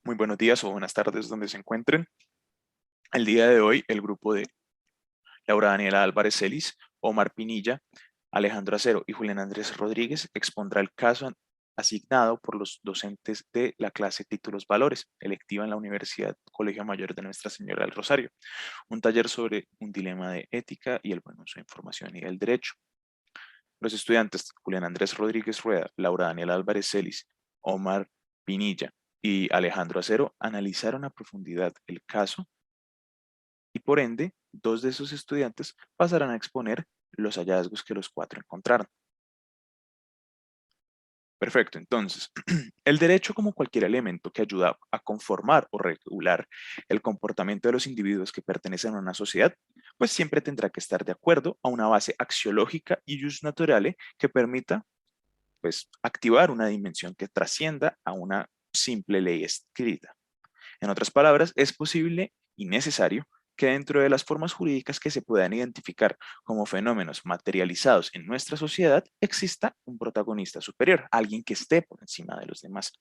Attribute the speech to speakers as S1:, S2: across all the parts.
S1: Muy buenos días o buenas tardes donde se encuentren. El día de hoy, el grupo de Laura Daniela Álvarez Celis, Omar Pinilla, Alejandro Acero y Julián Andrés Rodríguez expondrá el caso asignado por los docentes de la clase Títulos Valores, electiva en la Universidad Colegio Mayor de Nuestra Señora del Rosario, un taller sobre un dilema de ética y el buen uso de información y del derecho. Los estudiantes Julián Andrés Rodríguez Rueda, Laura Daniela Álvarez Celis, Omar Pinilla y Alejandro Acero analizaron a profundidad el caso y por ende, dos de esos estudiantes pasarán a exponer los hallazgos que los cuatro encontraron. Perfecto, entonces, el derecho como cualquier elemento que ayuda a conformar o regular el comportamiento de los individuos que pertenecen a una sociedad, pues siempre tendrá que estar de acuerdo a una base axiológica y jus naturale que permita, pues, activar una dimensión que trascienda a una simple ley escrita. En otras palabras, es posible y necesario que dentro de las formas jurídicas que se puedan identificar como fenómenos materializados en nuestra sociedad exista un protagonista superior, alguien que esté por encima de los demás,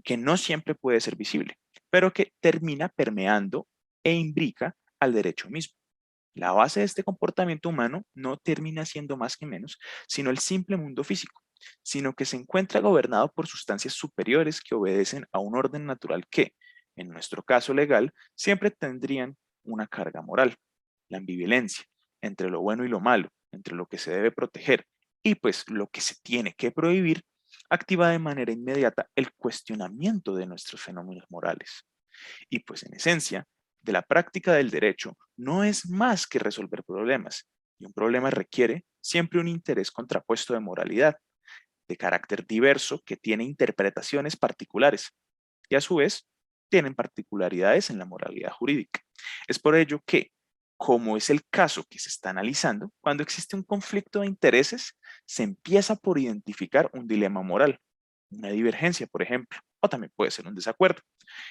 S1: que no siempre puede ser visible, pero que termina permeando e imbrica al derecho mismo. La base de este comportamiento humano no termina siendo más que menos, sino el simple mundo físico, sino que se encuentra gobernado por sustancias superiores que obedecen a un orden natural que, en nuestro caso legal, siempre tendrían una carga moral, la ambivalencia entre lo bueno y lo malo, entre lo que se debe proteger y pues lo que se tiene que prohibir, activa de manera inmediata el cuestionamiento de nuestros fenómenos morales. Y pues en esencia, de la práctica del derecho no es más que resolver problemas, y un problema requiere siempre un interés contrapuesto de moralidad, de carácter diverso que tiene interpretaciones particulares y a su vez tienen particularidades en la moralidad jurídica. Es por ello que, como es el caso que se está analizando, cuando existe un conflicto de intereses, se empieza por identificar un dilema moral, una divergencia, por ejemplo, o también puede ser un desacuerdo,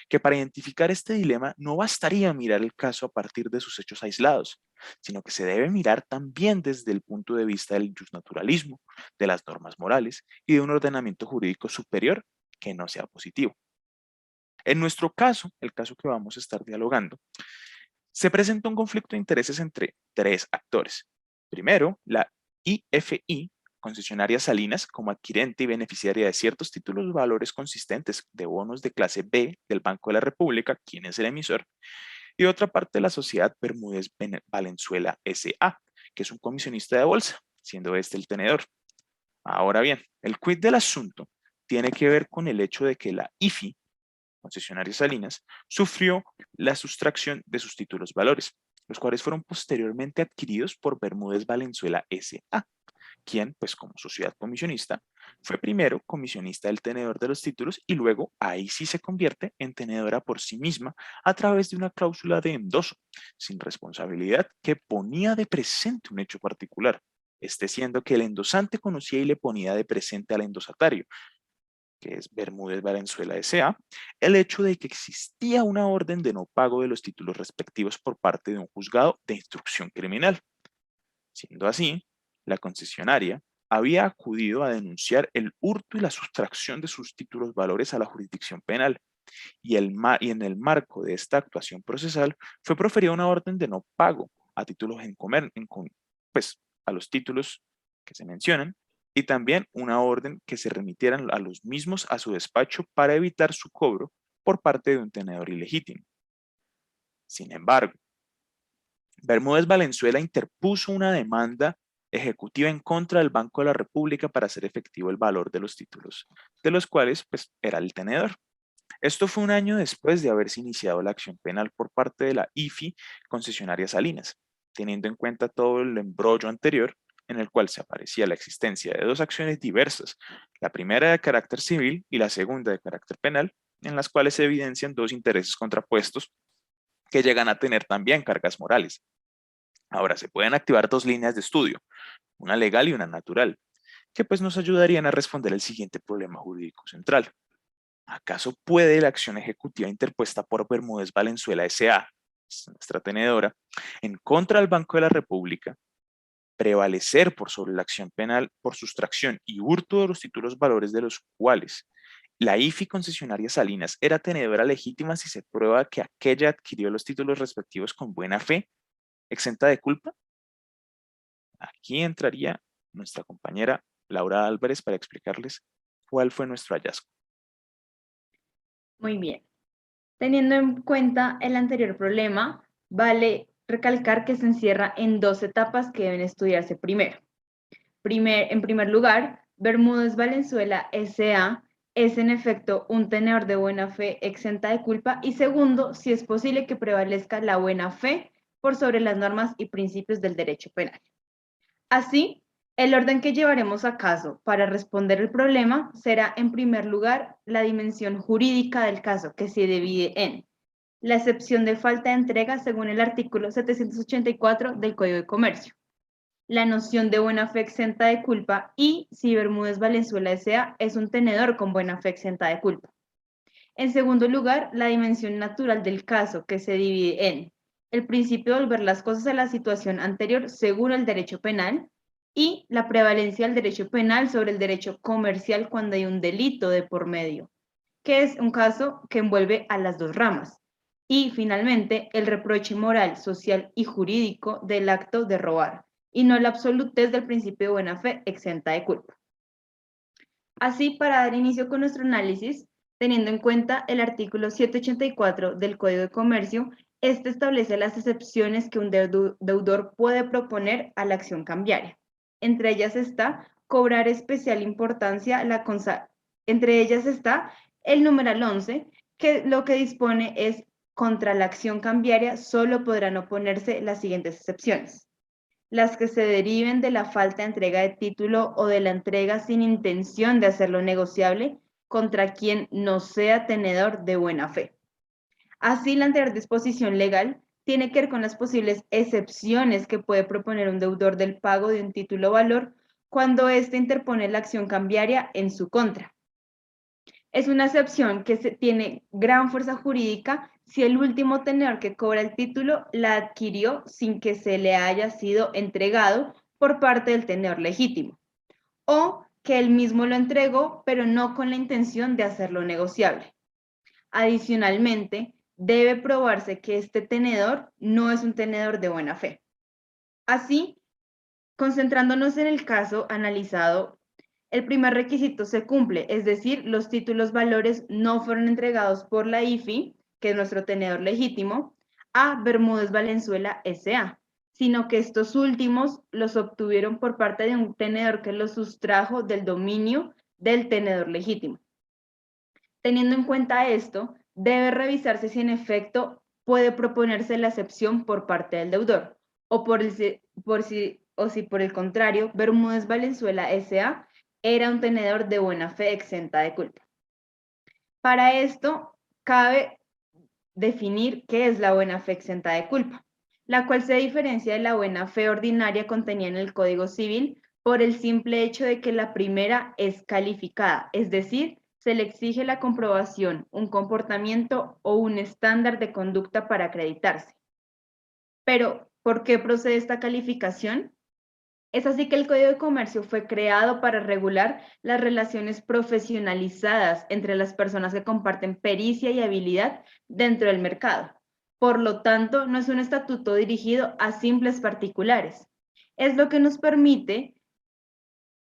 S1: que para identificar este dilema no bastaría mirar el caso a partir de sus hechos aislados, sino que se debe mirar también desde el punto de vista del justnaturalismo, de las normas morales y de un ordenamiento jurídico superior que no sea positivo. En nuestro caso, el caso que vamos a estar dialogando, se presenta un conflicto de intereses entre tres actores. Primero, la IFI, concesionaria Salinas, como adquirente y beneficiaria de ciertos títulos de valores consistentes de bonos de clase B del Banco de la República, quien es el emisor, y otra parte la sociedad Bermúdez Valenzuela S.A., que es un comisionista de bolsa, siendo este el tenedor. Ahora bien, el quid del asunto tiene que ver con el hecho de que la IFI, concesionaria Salinas, sufrió la sustracción de sus títulos valores, los cuales fueron posteriormente adquiridos por Bermúdez Valenzuela S.A., quien, pues como sociedad comisionista, fue primero comisionista del tenedor de los títulos y luego ahí sí se convierte en tenedora por sí misma a través de una cláusula de endoso, sin responsabilidad que ponía de presente un hecho particular, este siendo que el endosante conocía y le ponía de presente al endosatario, que es Bermúdez Valenzuela S.A., el hecho de que existía una orden de no pago de los títulos respectivos por parte de un juzgado de instrucción criminal. Siendo así, la concesionaria había acudido a denunciar el hurto y la sustracción de sus títulos valores a la jurisdicción penal, y en el marco de esta actuación procesal fue proferida una orden de no pago a títulos pues, a los títulos que se mencionan, y también una orden que se remitieran a los mismos a su despacho para evitar su cobro por parte de un tenedor ilegítimo. Sin embargo, Bermúdez Valenzuela interpuso una demanda ejecutiva en contra del Banco de la República para hacer efectivo el valor de los títulos, de los cuales pues, era el tenedor. Esto fue un año después de haberse iniciado la acción penal por parte de la IFI concesionaria Salinas, teniendo en cuenta todo el embrollo anterior en el cual se aparecía la existencia de dos acciones diversas, la primera de carácter civil y la segunda de carácter penal, en las cuales se evidencian dos intereses contrapuestos que llegan a tener también cargas morales. Ahora, se pueden activar dos líneas de estudio, una legal y una natural, que pues nos ayudarían a responder el siguiente problema jurídico central. ¿Acaso puede la acción ejecutiva interpuesta por Bermúdez Valenzuela S.A., nuestra tenedora, en contra del Banco de la República, prevalecer por sobre la acción penal por sustracción y hurto de los títulos valores de los cuales La IFI concesionaria Salinas era tenedora legítima si se prueba que aquella adquirió los títulos respectivos con buena fe, exenta de culpa. Aquí entraría nuestra compañera Laura Álvarez para explicarles cuál fue nuestro hallazgo.
S2: Muy bien. Teniendo en cuenta el anterior problema, vale recalcar que se encierra en dos etapas que deben estudiarse primero. En primer lugar, Bermúdez Valenzuela S.A. es en efecto un tenedor de buena fe exenta de culpa y segundo, si es posible que prevalezca la buena fe por sobre las normas y principios del derecho penal. Así, el orden que llevaremos a caso para responder el problema será, en primer lugar, la dimensión jurídica del caso, que se divide en la excepción de falta de entrega según el artículo 784 del Código de Comercio, la noción de buena fe exenta de culpa y si Bermúdez Valenzuela S.A. es un tenedor con buena fe exenta de culpa. En segundo lugar, la dimensión natural del caso, que se divide en el principio de volver las cosas a la situación anterior según el derecho penal y la prevalencia del derecho penal sobre el derecho comercial cuando hay un delito de por medio, que es un caso que envuelve a las dos ramas. Y finalmente, el reproche moral, social y jurídico del acto de robar, y no la absolutez del principio de buena fe exenta de culpa. Así, para dar inicio con nuestro análisis, teniendo en cuenta el artículo 784 del Código de Comercio, este establece las excepciones que un deudor puede proponer a la acción cambiaria. Entre ellas está cobrar especial importancia entre ellas está el numeral 11, que lo que dispone es contra la acción cambiaria solo podrán oponerse las siguientes excepciones: las que se deriven de la falta de entrega de título o de la entrega sin intención de hacerlo negociable contra quien no sea tenedor de buena fe. Así, la anterior disposición legal tiene que ver con las posibles excepciones que puede proponer un deudor del pago de un título o valor cuando éste interpone la acción cambiaria en su contra. Es una excepción que tiene gran fuerza jurídica si el último tenedor que cobra el título la adquirió sin que se le haya sido entregado por parte del tenedor legítimo, o que él mismo lo entregó, pero no con la intención de hacerlo negociable. Adicionalmente, debe probarse que este tenedor no es un tenedor de buena fe. Así, concentrándonos en el caso analizado, el primer requisito se cumple, es decir, los títulos valores no fueron entregados por la IFI, que es nuestro tenedor legítimo, a Bermúdez Valenzuela S.A., sino que estos últimos los obtuvieron por parte de un tenedor que los sustrajo del dominio del tenedor legítimo. Teniendo en cuenta esto, debe revisarse si en efecto puede proponerse la excepción por parte del deudor, o si por el contrario, Bermúdez Valenzuela S.A. era un tenedor de buena fe exenta de culpa. Para esto, cabe definir qué es la buena fe exenta de culpa, la cual se diferencia de la buena fe ordinaria contenida en el Código Civil por el simple hecho de que la primera es calificada, es decir, se le exige la comprobación, un comportamiento o un estándar de conducta para acreditarse. Pero, ¿por qué procede esta calificación? Es así que el Código de Comercio fue creado para regular las relaciones profesionalizadas entre las personas que comparten pericia y habilidad dentro del mercado. Por lo tanto, no es un estatuto dirigido a simples particulares. Es lo que nos permite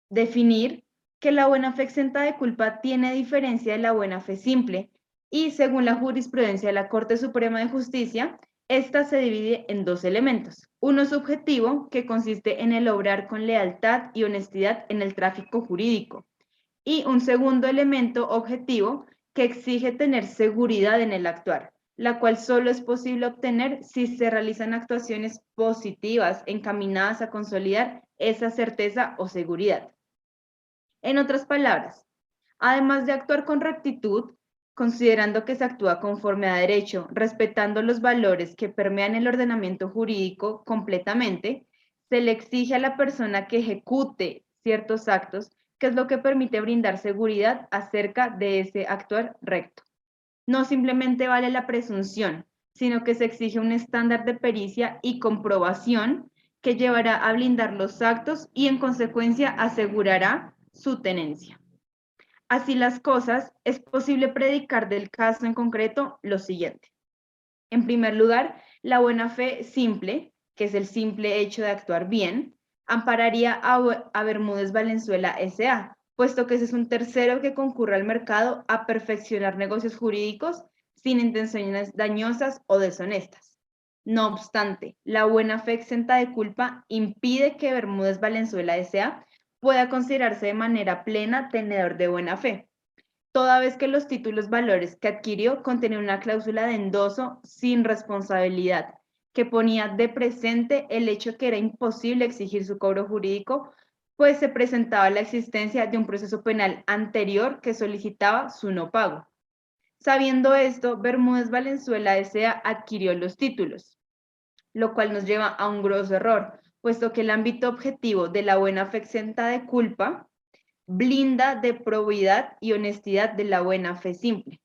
S2: definir que la buena fe exenta de culpa tiene diferencia de la buena fe simple y, según la jurisprudencia de la Corte Suprema de Justicia, esta se divide en dos elementos. Uno subjetivo, que consiste en el obrar con lealtad y honestidad en el tráfico jurídico, y un segundo elemento objetivo, que exige tener seguridad en el actuar, la cual solo es posible obtener si se realizan actuaciones positivas encaminadas a consolidar esa certeza o seguridad. En otras palabras, además de actuar con rectitud, considerando que se actúa conforme a derecho, respetando los valores que permean el ordenamiento jurídico completamente, se le exige a la persona que ejecute ciertos actos, que es lo que permite brindar seguridad acerca de ese actuar recto. No simplemente vale la presunción, sino que se exige un estándar de pericia y comprobación que llevará a blindar los actos y en consecuencia asegurará su tenencia. Así las cosas, es posible predicar del caso en concreto lo siguiente. En primer lugar, la buena fe simple, que es el simple hecho de actuar bien, ampararía a Bermúdez Valenzuela S.A., puesto que ese es un tercero que concurre al mercado a perfeccionar negocios jurídicos sin intenciones dañosas o deshonestas. No obstante, la buena fe exenta de culpa impide que Bermúdez Valenzuela S.A. pueda considerarse de manera plena tenedor de buena fe, toda vez que los títulos valores que adquirió contenían una cláusula de endoso sin responsabilidad, que ponía de presente el hecho que era imposible exigir su cobro jurídico, pues se presentaba la existencia de un proceso penal anterior que solicitaba su no pago. Sabiendo esto, Bermúdez Valenzuela S.A. adquirió los títulos, lo cual nos lleva a un grosso error, puesto que el ámbito objetivo de la buena fe exenta de culpa blinda de probidad y honestidad de la buena fe simple,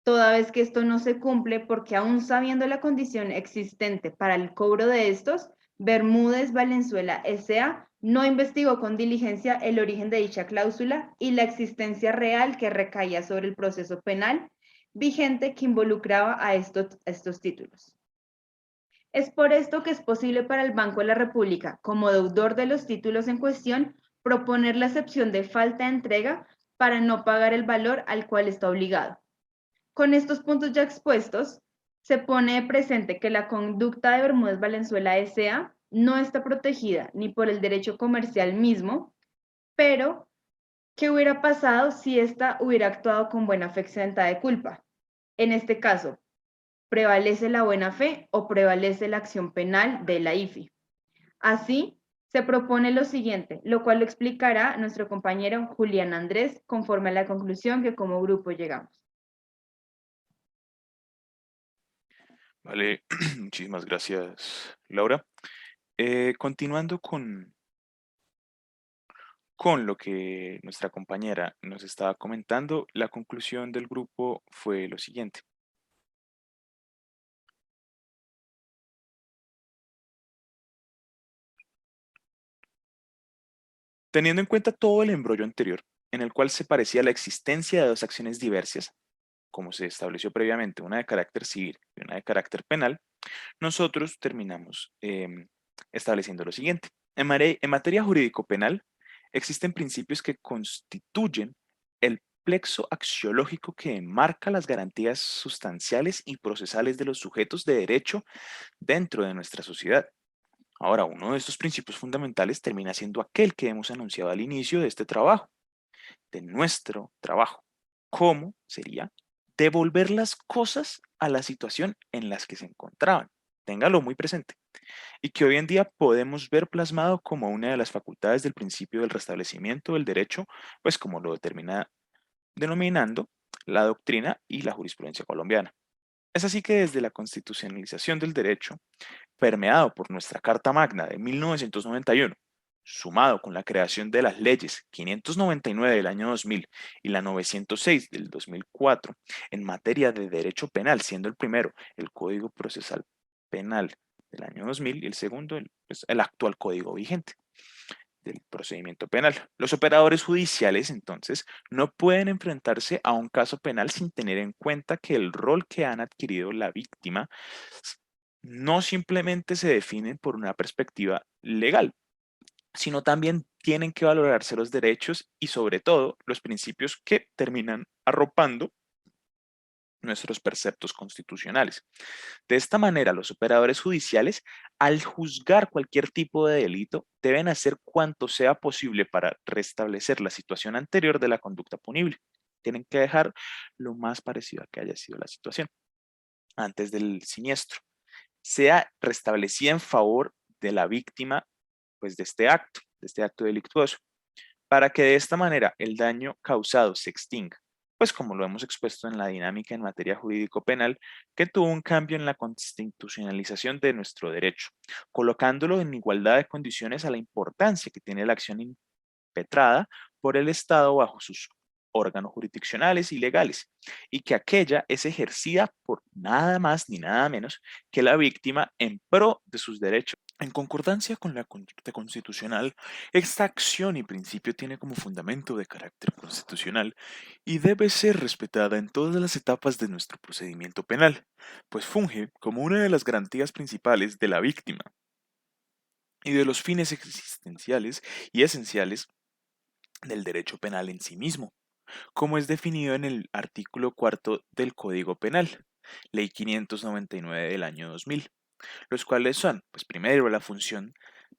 S2: toda vez que esto no se cumple porque aún sabiendo la condición existente para el cobro de estos, Bermúdez Valenzuela S.A. no investigó con diligencia el origen de dicha cláusula y la existencia real que recaía sobre el proceso penal vigente que involucraba a estos títulos. Es por esto que es posible para el Banco de la República, como deudor de los títulos en cuestión, proponer la excepción de falta de entrega para no pagar el valor al cual está obligado. Con estos puntos ya expuestos, se pone de presente que la conducta de Bermúdez Valenzuela S.A. no está protegida ni por el derecho comercial mismo, pero ¿qué hubiera pasado si ésta hubiera actuado con buena fe exenta de culpa? En este caso, ¿prevalece la buena fe o prevalece la acción penal de la IFI? Así, se propone lo siguiente, lo cual lo explicará nuestro compañero Julián Andrés conforme a la conclusión que como grupo llegamos.
S1: Vale, muchísimas gracias, Laura. Continuando con lo que nuestra compañera nos estaba comentando, la conclusión del grupo fue lo siguiente. Teniendo en cuenta todo el embrollo anterior, en el cual se parecía la existencia de dos acciones diversas, como se estableció previamente, una de carácter civil y una de carácter penal, nosotros terminamos estableciendo lo siguiente. En materia jurídico-penal, existen principios que constituyen el plexo axiológico que enmarca las garantías sustanciales y procesales de los sujetos de derecho dentro de nuestra sociedad. Ahora, uno de estos principios fundamentales termina siendo aquel que hemos anunciado al inicio de este trabajo, de nuestro trabajo. ¿Cómo sería? Devolver las cosas a la situación en las que se encontraban. Téngalo muy presente. Y que hoy en día podemos ver plasmado como una de las facultades del principio del restablecimiento del derecho, pues como lo determina denominando la doctrina y la jurisprudencia colombiana. Es así que desde la constitucionalización del derecho, permeado por nuestra Carta Magna de 1991, sumado con la creación de las leyes 599 del año 2000 y la 906 del 2004 en materia de derecho penal, siendo el primero el Código Procesal Penal del año 2000 y el segundo el actual código vigente del procedimiento penal. Los operadores judiciales, entonces, no pueden enfrentarse a un caso penal sin tener en cuenta que el rol que han adquirido la víctima no simplemente se define por una perspectiva legal, sino también tienen que valorarse los derechos y sobre todo los principios que terminan arropando nuestros preceptos constitucionales. De esta manera, los operadores judiciales, al juzgar cualquier tipo de delito, deben hacer cuanto sea posible para restablecer la situación anterior de la conducta punible. Tienen que dejar lo más parecido a que haya sido la situación antes del siniestro, sea restablecida en favor de la víctima, pues de este acto delictuoso, para que de esta manera el daño causado se extinga, pues como lo hemos expuesto en la dinámica en materia jurídico-penal, que tuvo un cambio en la constitucionalización de nuestro derecho, colocándolo en igualdad de condiciones a la importancia que tiene la acción impetrada por el Estado bajo sus órganos jurisdiccionales y legales, y que aquella es ejercida por nada más ni nada menos que la víctima en pro de sus derechos. En concordancia con la Corte Constitucional, esta acción y principio tiene como fundamento de carácter constitucional y debe ser respetada en todas las etapas de nuestro procedimiento penal, pues funge como una de las garantías principales de la víctima y de los fines existenciales y esenciales del derecho penal en sí mismo, como es definido en el artículo cuarto del Código Penal, Ley 599 del año 2000, los cuales son, pues primero, la función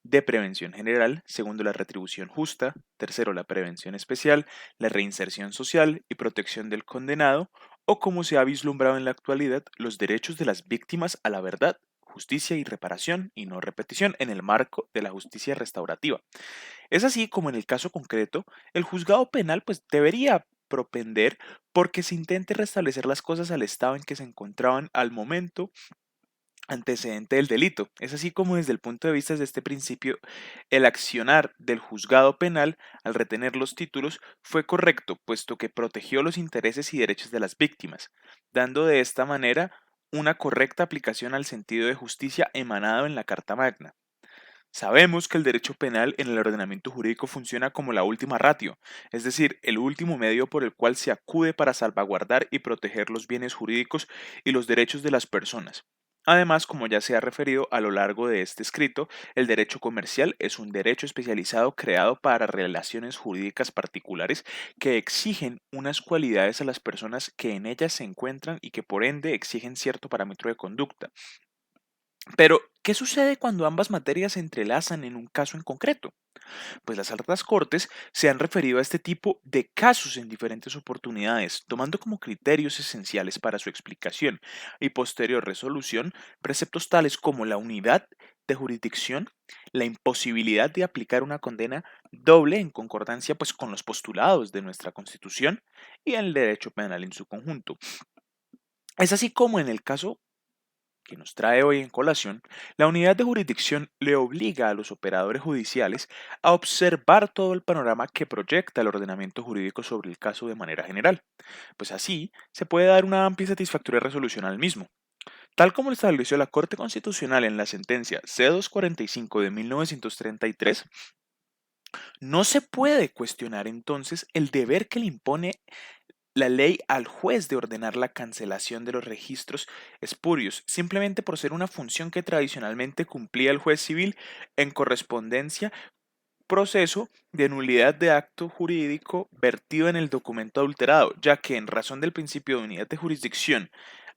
S1: de prevención general, segundo, la retribución justa, tercero, la prevención especial, la reinserción social y protección del condenado, o como se ha vislumbrado en la actualidad, los derechos de las víctimas a la verdad, justicia y reparación y no repetición en el marco de la justicia restaurativa. Es así como en el caso concreto, el juzgado penal pues debería propender porque se intente restablecer las cosas al estado en que se encontraban al momento antecedente del delito. Es así como desde el punto de vista de este principio, el accionar del juzgado penal al retener los títulos fue correcto, puesto que protegió los intereses y derechos de las víctimas, dando de esta manera una correcta aplicación al sentido de justicia emanado en la Carta Magna. Sabemos que el derecho penal en el ordenamiento jurídico funciona como la última ratio, es decir, el último medio por el cual se acude para salvaguardar y proteger los bienes jurídicos y los derechos de las personas. Además, como ya se ha referido a lo largo de este escrito, el derecho comercial es un derecho especializado creado para relaciones jurídicas particulares que exigen unas cualidades a las personas que en ellas se encuentran y que por ende exigen cierto parámetro de conducta. Pero, ¿qué sucede cuando ambas materias se entrelazan en un caso en concreto? Pues las altas cortes se han referido a este tipo de casos en diferentes oportunidades, tomando como criterios esenciales para su explicación y posterior resolución preceptos tales como la unidad de jurisdicción, la imposibilidad de aplicar una condena doble en concordancia pues con los postulados de nuestra Constitución y el derecho penal en su conjunto. Es así como en el caso que nos trae hoy en colación, la unidad de jurisdicción le obliga a los operadores judiciales a observar todo el panorama que proyecta el ordenamiento jurídico sobre el caso de manera general, pues así se puede dar una amplia y satisfactoria resolución al mismo. Tal como lo estableció la Corte Constitucional en la sentencia C-245 de 1933, no se puede cuestionar entonces el deber que le impone la ley al juez de ordenar la cancelación de los registros espurios, simplemente por ser una función que tradicionalmente cumplía el juez civil en correspondencia, proceso de nulidad de acto jurídico vertido en el documento adulterado, ya que en razón del principio de unidad de jurisdicción,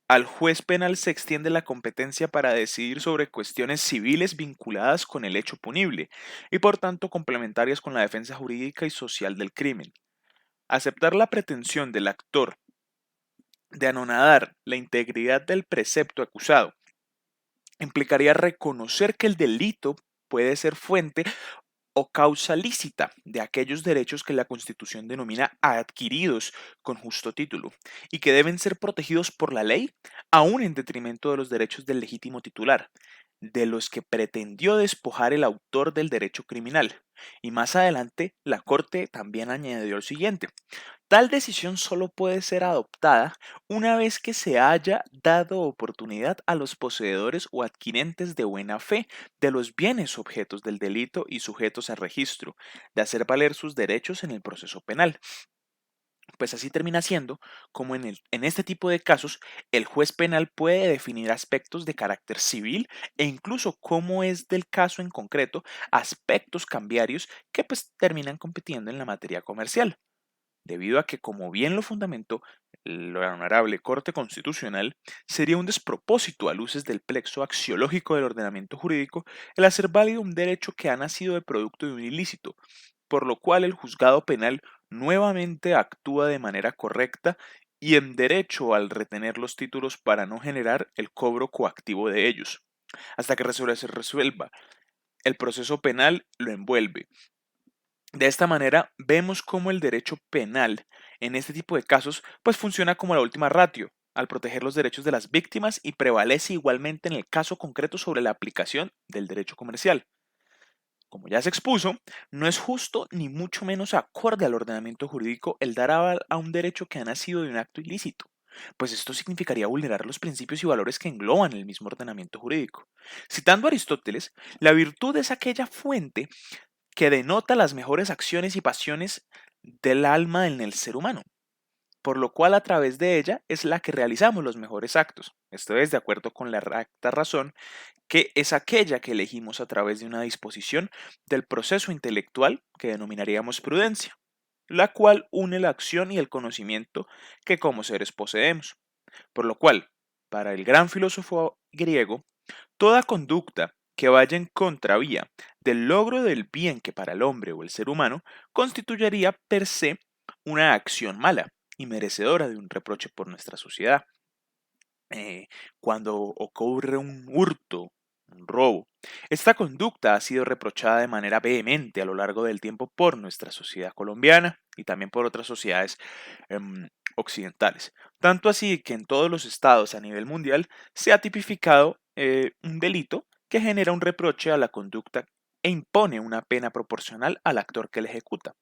S1: al juez penal se extiende la competencia para decidir sobre cuestiones civiles vinculadas con el hecho punible y por tanto complementarias con la defensa jurídica y social del crimen. Aceptar la pretensión del actor de anonadar la integridad del precepto acusado implicaría reconocer que el delito puede ser fuente o causa lícita de aquellos derechos que la Constitución denomina adquiridos con justo título y que deben ser protegidos por la ley, aun en detrimento de los derechos del legítimo titular, de los que pretendió despojar el autor del derecho criminal. Y más adelante, la Corte también añadió lo siguiente: tal decisión solo puede ser adoptada una vez que se haya dado oportunidad a los poseedores o adquirentes de buena fe de los bienes objetos del delito y sujetos a registro, de hacer valer sus derechos en el proceso penal. Pues así termina siendo como en este tipo de casos el juez penal puede definir aspectos de carácter civil e incluso, como es del caso en concreto, aspectos cambiarios que pues terminan compitiendo en la materia comercial, debido a que, como bien lo fundamentó la Honorable Corte Constitucional, sería un despropósito a luces del plexo axiológico del ordenamiento jurídico el hacer válido un derecho que ha nacido de producto de un ilícito, por lo cual el juzgado penal nuevamente actúa de manera correcta y en derecho al retener los títulos para no generar el cobro coactivo de ellos. Hasta que se resuelva el proceso penal lo envuelve. De esta manera, vemos cómo el derecho penal en este tipo de casos pues funciona como la última ratio, al proteger los derechos de las víctimas y prevalece igualmente en el caso concreto sobre la aplicación del derecho comercial. Como ya se expuso, no es justo ni mucho menos acorde al ordenamiento jurídico el dar aval a un derecho que ha nacido de un acto ilícito, pues esto significaría vulnerar los principios y valores que engloban el mismo ordenamiento jurídico. Citando a Aristóteles, la virtud es aquella fuente que denota las mejores acciones y pasiones del alma en el ser humano, por lo cual a través de ella es la que realizamos los mejores actos. Esto es de acuerdo con la recta razón, que es aquella que elegimos a través de una disposición del proceso intelectual que denominaríamos prudencia, la cual une la acción y el conocimiento que como seres poseemos. Por lo cual, para el gran filósofo griego, toda conducta que vaya en contravía del logro del bien que para el hombre o el ser humano constituiría per se una acción mala y merecedora de un reproche por nuestra sociedad. Cuando ocurre un hurto, un robo, esta conducta ha sido reprochada de manera vehemente a lo largo del tiempo por nuestra sociedad colombiana y también por otras sociedades occidentales. Tanto así que en todos los estados a nivel mundial se ha tipificado un delito que genera un reproche a la conducta e impone una pena proporcional al actor que la ejecuta.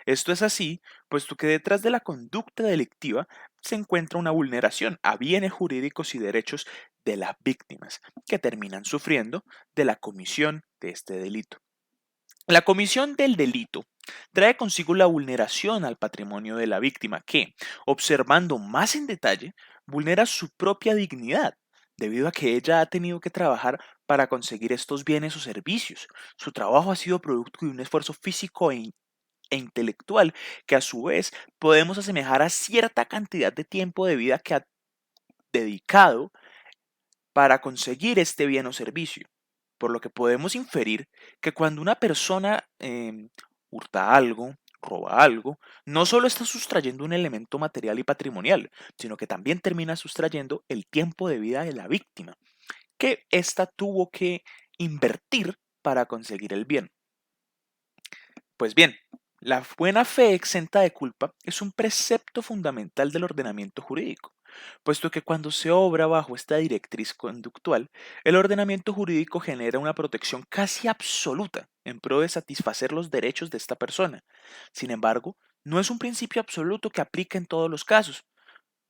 S1: Esto es así, puesto que detrás de la conducta delictiva se encuentra una vulneración a bienes jurídicos y derechos de las víctimas, que terminan sufriendo de la comisión de este delito. La comisión del delito trae consigo la vulneración al patrimonio de la víctima que, observando más en detalle, vulnera su propia dignidad, debido a que ella ha tenido que trabajar para conseguir estos bienes o servicios. Su trabajo ha sido producto de un esfuerzo físico e intelectual que a su vez podemos asemejar a cierta cantidad de tiempo de vida que ha dedicado para conseguir este bien o servicio. Por lo que podemos inferir que cuando una persona hurta algo, roba algo, no solo está sustrayendo un elemento material y patrimonial, sino que también termina sustrayendo el tiempo de vida de la víctima, que ésta tuvo que invertir para conseguir el bien. Pues bien, la buena fe exenta de culpa es un precepto fundamental del ordenamiento jurídico, puesto que cuando se obra bajo esta directriz conductual, el ordenamiento jurídico genera una protección casi absoluta en pro de satisfacer los derechos de esta persona. Sin embargo, no es un principio absoluto que aplica en todos los casos.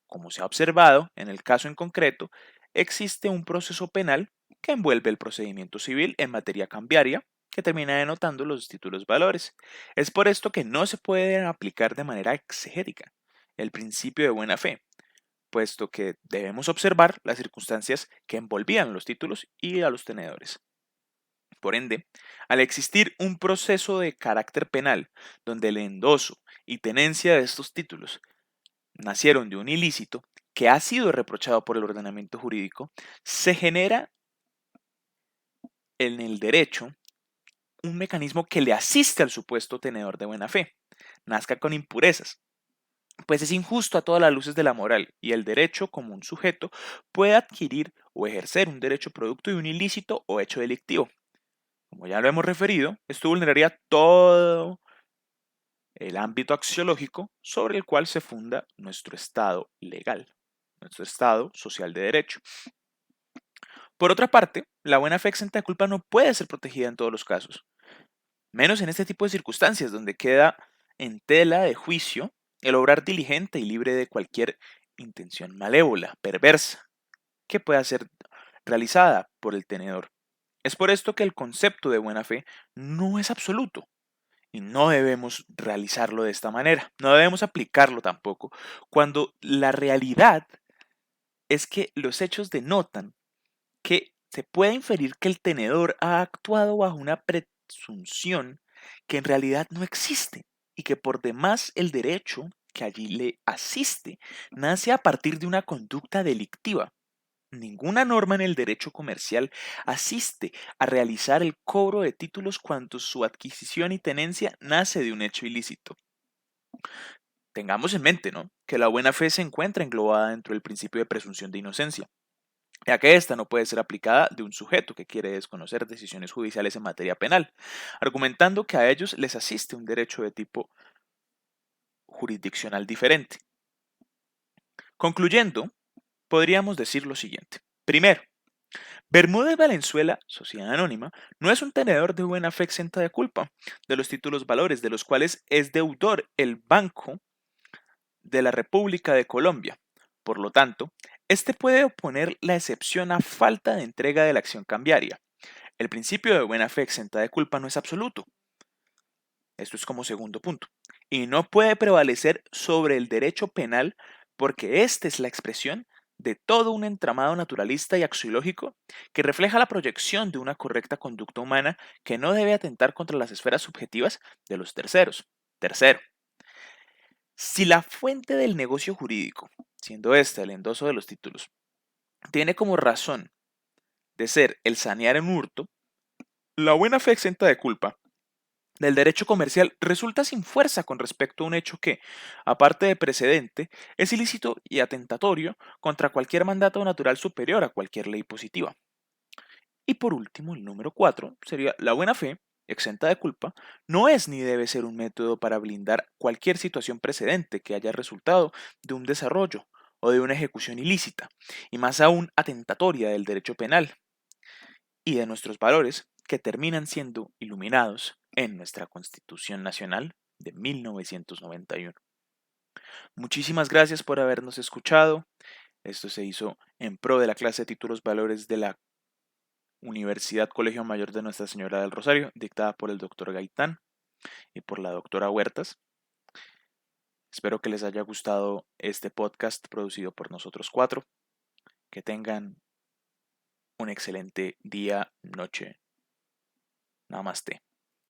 S1: Como se ha observado, en el caso en concreto, existe un proceso penal que envuelve el procedimiento civil en materia cambiaria, que termina denotando los títulos valores. Es por esto que no se puede aplicar de manera exegética el principio de buena fe, puesto que debemos observar las circunstancias que envolvían los títulos y a los tenedores. Por ende, al existir un proceso de carácter penal donde el endoso y tenencia de estos títulos nacieron de un ilícito que ha sido reprochado por el ordenamiento jurídico, se genera en el derecho un mecanismo que le asiste al supuesto tenedor de buena fe, nazca con impurezas, pues es injusto a todas las luces de la moral y el derecho como un sujeto puede adquirir o ejercer un derecho producto de un ilícito o hecho delictivo. Como ya lo hemos referido, esto vulneraría todo el ámbito axiológico sobre el cual se funda nuestro Estado legal, nuestro Estado social de derecho. Por otra parte, la buena fe exenta de culpa no puede ser protegida en todos los casos, menos en este tipo de circunstancias donde queda en tela de juicio el obrar diligente y libre de cualquier intención malévola, perversa, que pueda ser realizada por el tenedor. Es por esto que el concepto de buena fe no es absoluto y no debemos realizarlo de esta manera, no debemos aplicarlo tampoco, cuando la realidad es que los hechos denotan que se puede inferir que el tenedor ha actuado bajo una presunción que en realidad no existe y que por demás el derecho que allí le asiste nace a partir de una conducta delictiva. Ninguna norma en el derecho comercial asiste a realizar el cobro de títulos cuando su adquisición y tenencia nace de un hecho ilícito. Tengamos en mente, ¿no?, que la buena fe se encuentra englobada dentro del principio de presunción de inocencia, ya que ésta no puede ser aplicada de un sujeto que quiere desconocer decisiones judiciales en materia penal, argumentando que a ellos les asiste un derecho de tipo jurisdiccional diferente. Concluyendo, podríamos decir lo siguiente. Primero, Bermúdez Valenzuela, Sociedad Anónima, no es un tenedor de buena fe exenta de culpa de los títulos valores de los cuales es deudor el Banco de la República de Colombia, Por lo tanto, este puede oponer la excepción a falta de entrega de la acción cambiaria. El principio de buena fe exenta de culpa no es absoluto. Esto es como segundo punto. Y no puede prevalecer sobre el derecho penal porque esta es la expresión de todo un entramado naturalista y axiológico que refleja la proyección de una correcta conducta humana que no debe atentar contra las esferas subjetivas de los terceros. Tercero, si la fuente del negocio jurídico, siendo este el endoso de los títulos, tiene como razón de ser el sanear en hurto, la buena fe exenta de culpa del derecho comercial resulta sin fuerza con respecto a un hecho que, aparte de precedente, es ilícito y atentatorio contra cualquier mandato natural superior a cualquier ley positiva. Y por último, el número 4 sería la buena fe, exenta de culpa, no es ni debe ser un método para blindar cualquier situación precedente que haya resultado de un desarrollo o de una ejecución ilícita, y más aún atentatoria del derecho penal y de nuestros valores que terminan siendo iluminados en nuestra Constitución Nacional de 1991. Muchísimas gracias por habernos escuchado. Esto se hizo en pro de la clase de títulos valores de la Universidad Colegio Mayor de Nuestra Señora del Rosario, dictada por el doctor Gaitán y por la doctora Huertas. Espero que les haya gustado este podcast producido por nosotros cuatro. Que tengan un excelente día, noche. Namaste.